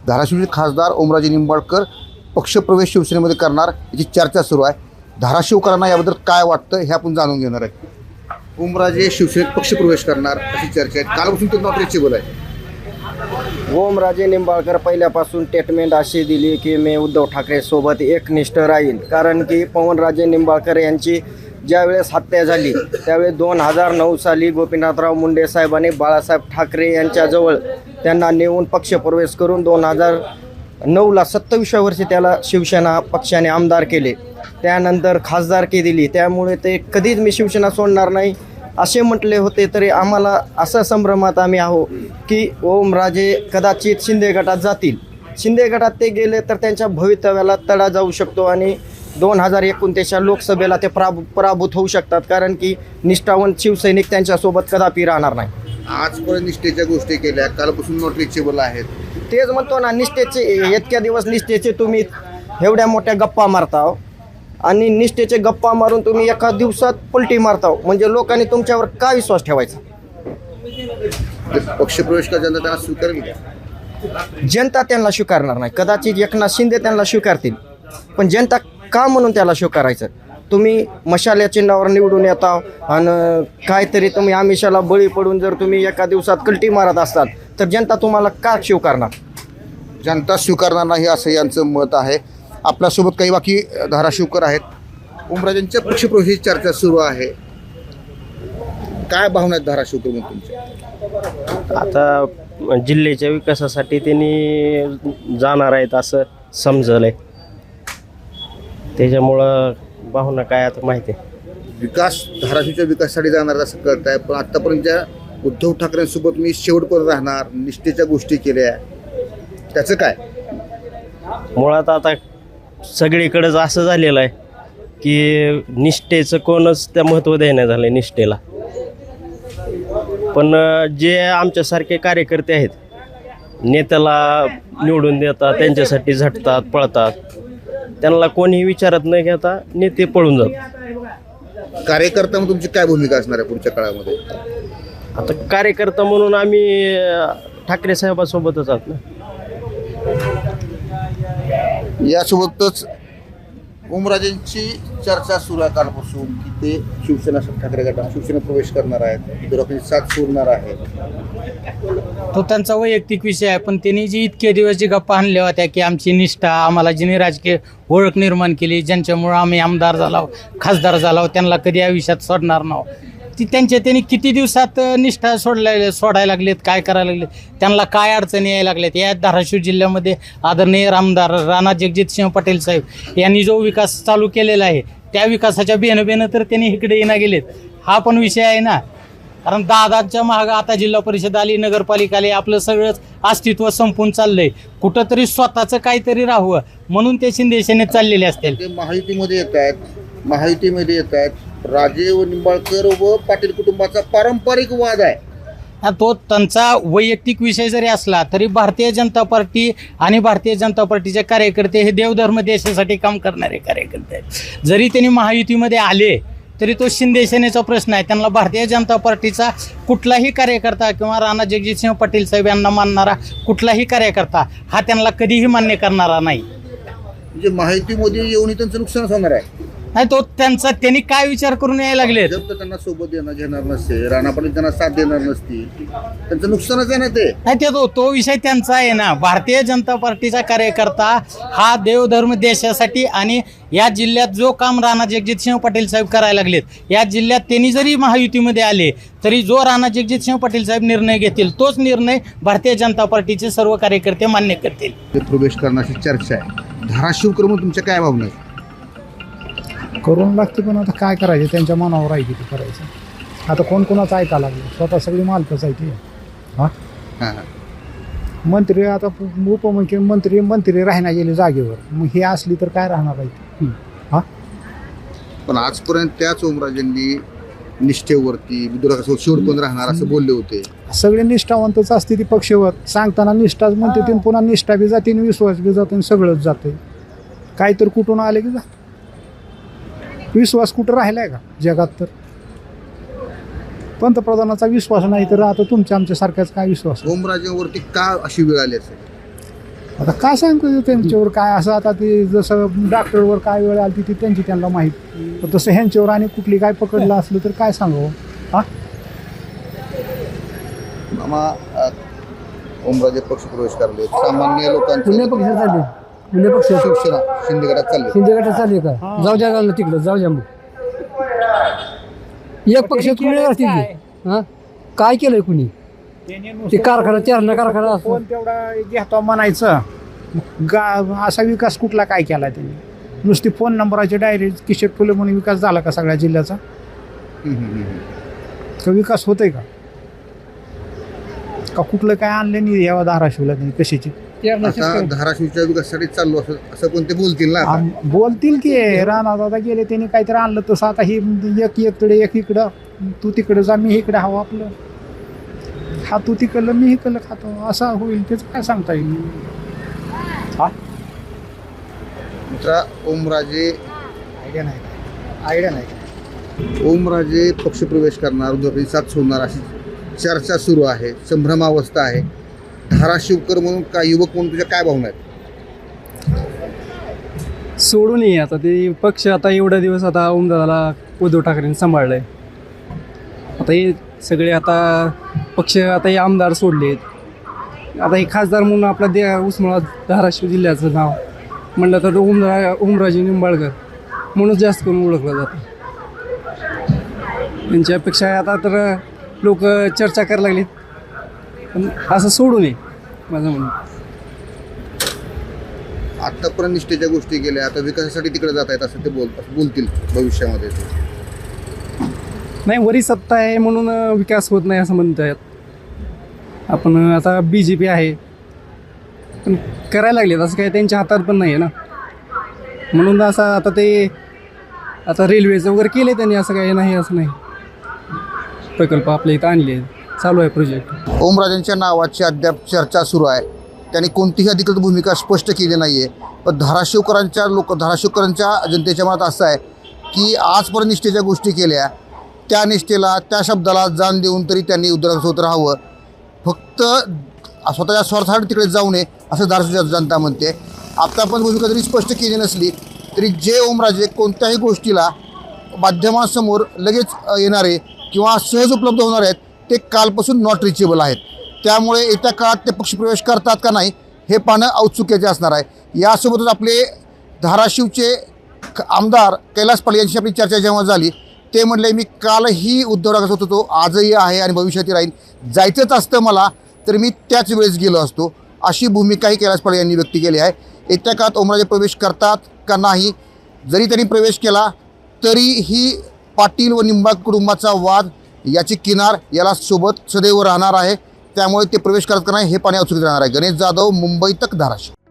धाराशिवचे खासदार ओमराजे निंबाळकर पक्षप्रवेश शिवसेनेमध्ये करणार याची चर्चा सुरू आहे. धाराशिवकरांना याबद्दल काय वाटतं हे आपण जाणून घेणार आहे. ओमराजे शिवसेनेत पक्षप्रवेश करणार अशी चर्चा आहे. कालपासून ते नॉट रिचेबल आहे. ओमराजे निंबाळकर पहिल्यापासून स्टेटमेंट अशी दिली की मी उद्धव ठाकरे सोबत एकनिष्ठ राहील. कारण की पवनराजे निंबाळकर यांची ज्यावेळेस हत्या झाली त्यावेळेस 2009 साली गोपीनाथराव मुंडे साहेबांनी बाळासाहेब ठाकरे यांच्याजवळ त्यांना नेऊन पक्षप्रवेश करून 2009ला 27व्या वर्षी त्याला शिवसेना पक्षाने आमदार केले. त्यानंतर खासदारकी दिली. त्यामुळे ते कधीच मी शिवसेना सोडणार नाही असे म्हटले होते. तरी आम्हाला असं संभ्रमात आम्ही आहो की ओमराजे कदाचित शिंदे गटात जातील. शिंदे गटात ते गेले तर त्यांच्या भवितव्याला तडा जाऊ शकतो आणि 2029च्या लोकसभेला ते पराभूत होऊ शकतात. कारण की निष्ठावंत शिवसैनिक त्यांच्यासोबत कदापि राहणार नाही. आजपर्यंत निष्ठेच्या गोष्टी केल्या, कालपासून नॉट रिचेबल आहेत. तेच म्हणतो ना, निष्ठेचे इतक्या दिवस निष्ठेचे तुम्ही एवढ्या मोठ्या गप्पा मारता आणि निष्ठेचे गप्पा मारून तुम्ही एका दिवसात पलटी मारता. म्हणजे लोकांनी तुमच्यावर काय विश्वास ठेवायचा? पक्षप्रवेश का जनता त्यांना स्वीकारेल? जनता त्यांना स्वीकारणार नाही. कदाचित एकनाथ शिंदे त्यांना स्वीकारतील, पण जनता का म्हणून त्याला स्वीकारायचं? तुम्ही मशाल्या चिन्हावर निवडून येता आणि काहीतरी तुम्ही आमिषाला बळी पडून जर तुम्ही एका दिवसात कलटी मारत असतात तर जनता तुम्हाला का स्वीकारणार? जनता स्वीकारणार नाही असं यांचं मत आहे. आपल्यासोबत काही बाकी धाराशिवकर आहेत. ओमराजेंच्या पक्षप्रवेशाची चर्चा सुरू आहे. काय भावना आहेत धाराशिवकर मग तुमच्या? आता जिल्ह्याच्या विकासासाठी त्यांनी जाणार आहेत असं समजलंय. त्याच्यामुळं भावना काय आता माहिती आहे. विकास धाराशिवच्या विकासासाठी जाणार असं कळत आहे. पण आत्तापर्यंतच्या उद्धव ठाकरेंसोबत मी शेवटपर्यंत राहणार, निष्ठेच्या गोष्टी केल्या, त्याचं काय? मुळात आता सगळीकडेच असं झालेलं आहे की निष्ठेचं कोणच त्या महत्त्व देण्यात झालं आहे निष्ठेला. पण जे आमच्यासारखे कार्यकर्ते आहेत, नेत्याला निवडून देतात, त्यांच्यासाठी झटतात, पळतात, त्यांना कोणीही विचारत न घेता नेते पळून जातात. कार्यकर्ता म्हणून तुमची काय भूमिका असणार आहे पुढच्या काळामध्ये? आता कार्यकर्ता म्हणून आम्ही ठाकरे साहेबांसोबतच आहोत ना. यासोबतच ओमराजेंची चर्चा सुरू आहे कालपासून की ते शिवसेना ठाकरे गटात शिवसेना प्रवेश करणार आहेत, विरोधकांची साथ सोडणार आहेत. तो त्यांचा वैयक्तिक विषय आहे. पण त्यांनी जी इतके दिवस जी गप्पा आणल्या होत्या की आमची निष्ठा, आम्हाला जिने राजकीय ओळख निर्माण केली, ज्यांच्यामुळं आम्ही आमदार झालो, खासदार झालो, त्यांना कधी आयुष्यात सोडणार नाही, ती त्यांनी किती दिवसात निष्ठा सोडायला लागलेत, काय करायला लागलेत, त्यांना काय अडचणी यायला लागल्यात. या धाराशिव जिल्ह्यामध्ये आदरणीय आमदार राणा जगजितसिंह पाटील साहेब यांनी जो विकास चालू केलेला आहे त्या विकासाच्या बेनं तर त्यांनी इकडे येणं गेलेत. हा पण विषय आहे ना. कारण दादाच्या मागं आता जिल्हा परिषद आली, नगरपालिका आली, आपलं सगळंच अस्तित्व संपून चाललंय. कुठंतरी स्वतःचं काहीतरी राहावं म्हणून ते शिंदे सेनेत चाललेले असतील. ते महायुतीमध्ये येत आहेत. राजे व निंबाळकर व पाटील कुटुंबाचा पारंपरिक वाद आहे. तो त्यांचा वैयक्तिक विषय जरी असला तरी भारतीय जनता पार्टी आणि भारतीय जनता पार्टीचे कार्यकर्ते हे देवधर्म देशासाठी काम करणारे कार्यकर्ते आहेत. जरी त्यांनी महायुतीमध्ये आले तरी तो शिंदे सेनेचा प्रश्न आहे. त्यांना भारतीय जनता पार्टीचा कुठलाही कार्यकर्ता किंवा राणा जगजितसिंह पाटील साहेब यांना मानणारा कुठलाही कार्यकर्ता हा त्यांना कधीही मान्य करणारा नाही. म्हणजे महायुतीमध्ये येऊन त्यांचं नुकसानच होणार आहे. नाही, तो त्यांनी काय विचार करून यायला लागले? जर त्यांना सोबत घेणार नसते, राणा पाटील त्यांना साथ देणार नसती, त्यांचं नुकसानच आहे ना ते. नाही, तो विषय त्यांचा आहे ना. भारतीय जनता पार्टीचा कार्यकर्ता हा देवधर्म देशासाठी आणि या जिल्ह्यात जो काम राणा जगजितसिंह पाटील साहेब करायला लागलेत, या जिल्ह्यात त्यांनी जरी महायुतीमध्ये आले तरी जो राणा जगजितसिंह पाटील साहेब निर्णय घेतील तोच निर्णय भारतीय जनता पार्टीचे सर्व कार्यकर्ते मान्य करतील. ते प्रवेश करण्याची चर्चा आहे. धाराशिवकर मग तुमच्या काय भावना आहेत? करून लागते, पण आता काय करायचं, त्यांच्या मनावर आहे किती करायचं. आता कोण कोणाचं ऐकायला लागलं, स्वतः सगळी मालकच आहे ती. हां मंत्री आता मंत्री राहण्या गेले जागेवर, मग हे असली तर काय राहणार आहे. हां पण आजपर्यंत त्याच ओमराजेंनी निष्ठेवरती विरोधकासोबत शेवटपर्यंत राहणार असं बोलले होते. सगळे निष्ठावंतच असते ती पक्षावर. सांगताना निष्ठाच म्हणते ती, पुन्हा निष्ठा बी जाते, विश्वास बी जाते, सगळंच जाते. काय तर कुठून आले की जा, विश्वास कुठं राहिलाय का जगात? तर पंतप्रधानाचा विश्वास नाही तर आता तुमच्या आमच्या सारख्याच काय विश्वास? ओमराजेंवरती का अशी वेळ आली असेल? आता काय सांगतो त्यांच्यावर काय असं आता ते जसं डॉक्टरवर काय वेळ आली ती त्यांची त्यांना माहीत पण तसं ह्यांच्यावर आणि कुठली काय पकडलं असलं तर काय सांगावं हा मामा ओमराजे पक्ष प्रवेश करले सामान्य लोकांचे पुणे पक्ष चालले पुणे पक्ष शिवसेना शिंदे गटात चालले शिंदे गटात चालले का जाऊ द्या घालणं तिकडं जाऊ द्या मग एक पक्ष कुणी असतील हां काय केलंय कुणी ते कारखाना चारणा कारखाना असतो कोण तेवढा घेतो म्हणायचं असा विकास कुठला काय केला त्यांनी नुसती फोन नंबराचे डायरेक्ट किशोर फुले म्हणून विकास झाला का सगळ्या जिल्ह्याचा का विकास होतोय का कुठलं काय आणलं नाही यावा धाराशिवला त्यांनी कशाची आता धाराशिवच्या विकासासाठी चाललो असं कोणते बोलतील ना आता? बोलतील की राणा दादा गेले त्यांनी काहीतरी आणलं तसं आता ही एक एक इकडं तू तिकडं जा मी इकडं हवं आपलं हा तू तिकडलं मी इकडलं खातो असं होईल तेच काय सांगता येईल हा मित्रा ओमराजे आयडिया नाही ओमराजे पक्षप्रवेश करणार उद्धव साथ सोडणार अशी चर्चा सुरू आहे संभ्रमावस्था आहे धाराशिवकर म्हणून काय युवक म्हणून तुझ्या काय भावना आहेत सोडू नये आता ते पक्ष आता एवढा दिवस आता उमदादाला उद्धव ठाकरेंनी सांभाळलंय आता हे सगळे आता पक्ष आता हे आमदार सोडलेत आता हे खासदार म्हणून आपला उस्मानाबाद धाराशिव जिल्ह्याचं नाव म्हणलं तर ओमराजे निंबाळकर म्हणून जास्त करून ओळखलं जातं त्यांच्यापेक्षा आता तर लोक चर्चा करायला लागलीत पण असं सोडू नये माझं म्हणणं आतापर्यंत निष्ठेच्या गोष्टी केल्या आता विकासासाठी तिकडे जात आहेत असं ते बोलतील भविष्यामध्ये नाही वरी सत्ता आहे म्हणून विकास होत नाही असं म्हणतायत आपण आता BJP आहे पण करायला लागलेत असं काही त्यांच्या हातात पण नाही आहे ना म्हणून असं आता ते आता रेल्वेचं वगैरे केलं आहे त्यांनी असं काही नाही असं नाही प्रकल्प आपल्या इथं आणले चालू आहे प्रोजेक्ट ओमराजेंच्या नावाची अद्याप चर्चा सुरू आहे त्यांनी कोणतीही अधिकृत भूमिका स्पष्ट केली नाही आहे पण धाराशिवकरांच्या जनतेच्या मनात असं आहे की आजपर्यंत निष्ठेच्या गोष्टी केल्या त्या निष्ठेला त्या शब्दाला जाण देऊन तरी त्यांनी उद्धवसोबत राहावं फक्त स्वतःच्या स्वार्थासाठी तिकडे जाऊ नये असं धाराशिवची जनता म्हणते आता पण भूमिका जरी स्पष्ट केली नसली तरी जे ओमराजे कोणत्याही गोष्टीला माध्यमांसमोर लगेच येणारे किंवा सहज उपलब्ध होणार आहेत ते कालपासून नॉट रिचेबल आहेत त्यामुळे येत्या काळात ते पक्षप्रवेश करतात का नाही हे पाहणं औत्सुक्याचे असणार आहे यासोबतच आपले धाराशिवचे आमदार कैलास पाटील यांची आपली चर्चा जेव्हा झाली ते म्हणले मी कालही उद्धव ठाकरे होतो आजही आहे आणि भविष्यातही राहील जायचंच असतं मला तर मी त्याच वेळेस गेलो असतो अशी भूमिकाही कैलास पाटील यांनी व्यक्त केली आहे येत्या काळात ओमराजे प्रवेश करतात का नाही जरी त्यांनी प्रवेश केला तरीही पाटील व निंबाळकर कुटुंबाचा वाद याची किनार याला सोबत सदैव राहणार आहे त्यामुळे ते प्रवेश करत का नाही हे पाहणे औत्सुक्य राहणार आहे गणेश जाधव मुंबई तक धाराशिव